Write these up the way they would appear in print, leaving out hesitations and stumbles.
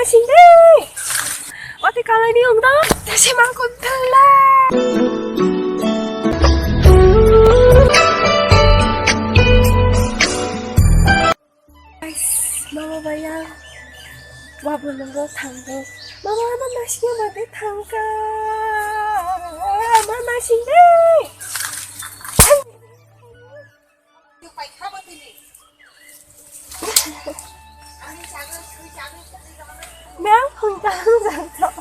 맛있네. 어디 갈래 đi ông đó? 다시 먹고 들래. 먹어봐요. 와보는 거 당근. 마마 맛있게 먹을 당근. 맛있네. Méo không tăng rằng đó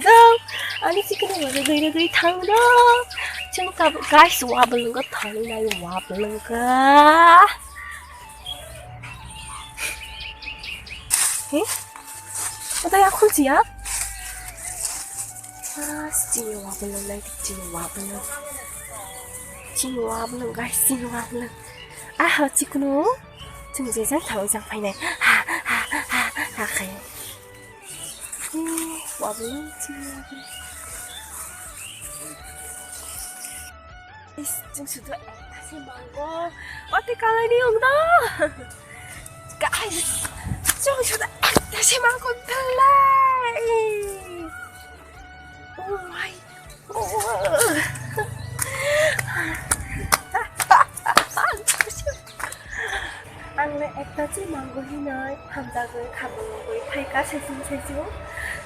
đâu 아니 지금 원래 너희들이 당도 지금 가이스 와블른 거 당나요 와블른 거 에? 어디야 콩지야? 아 진짜 와블른 나 진짜 와블른 가이스 진짜 와블른 아 지금 증제장 당장 파이네 하하하하 khay 와블링 와블링 증수도 다시 먹어 어디 갈래 đi ông đó guys 증수도 다시 먹고 들래 oh my ăn ekta지 망고히는 함작을 가보고 타이가 세승세승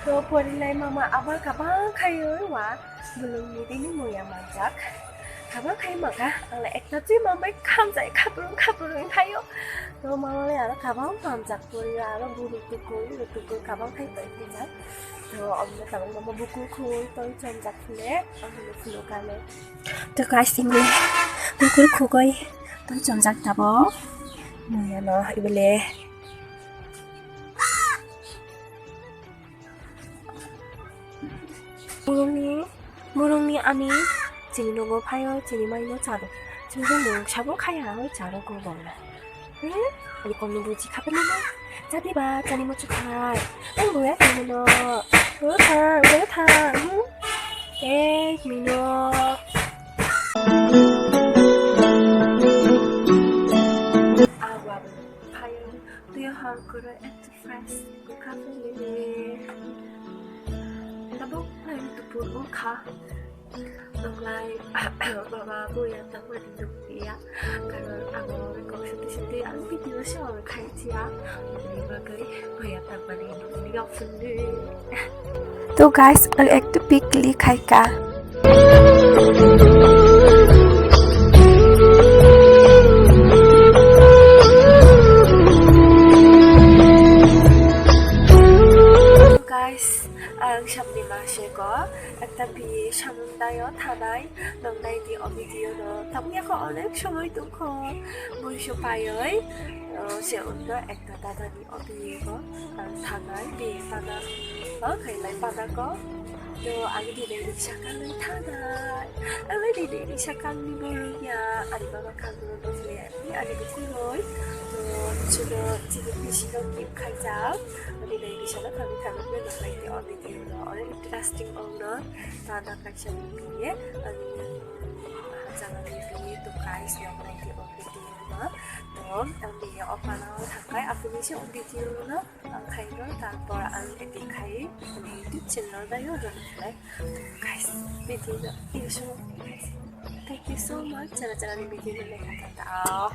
또 버릴래 마마 아바 가방 카이와 물론 미리는 뭐야 만작 가방 카이 먹아 ăn ekta지 마마 감자에 가부릉 타요 또 마마를 알아 가방 함작 버리라 부르고 가방 타이 tới 또 엄마 가방 마마 부쿠쿠 tôi trong giặc lẽ ông phụ 가네 또 가이싱래 부쿠쿠 거이 tôi trong giặc 다 봐 뭐야 너 이번에 무롱니 아니 지니 너무 파요 지니 많이 너 자로 지금 뭐 샤브 카야 할 자로 거 몰라 응? 우리 거는 뭐지 가보면 자디 봐 자니 뭐 축하 뭐야 민호 왜 타 응? 에 민호 그래 엑스프레스 카페에 나도 라이브 보고 가 라이브 바바 보야 땅 많이 높이야 그런 아무런 것이 안 비디오 쇼를 갈지야 우리가 그리 보야 땅 많이 높이 없는데 또 guys 액트 빅리 갈까 ang siyam ma실 거 একটা비 সামুন্দায় থানায় নংনাইদি অভিডিওনো তামুয়াখো অনেক সময় দুঃখ বইসো পায়ই সে অন্য একটা দাদানি অভিডিও থানায় বিয়ে পানা খাইলাই পানাকো 또 아기 디데이 시작하는 타나이 아기 디데이 시작하는 모르냐 아니면 강으로 노슬리아니 아니면 쿨로이 또 주로 지금 비시간 기억하자 아니 디데이 시작을 하면 가면 나가이데 어디 디오너 어느 인트레스팅 오너 타나 각션 비에 아니면 하자는 비에 또 가이스 영어디 어디 디오너 ang dia opana thakai affirmation video no ang khairo tarpor ang edikai YouTube channel da yo guys video no guys thank you so much channel video ni lekha ta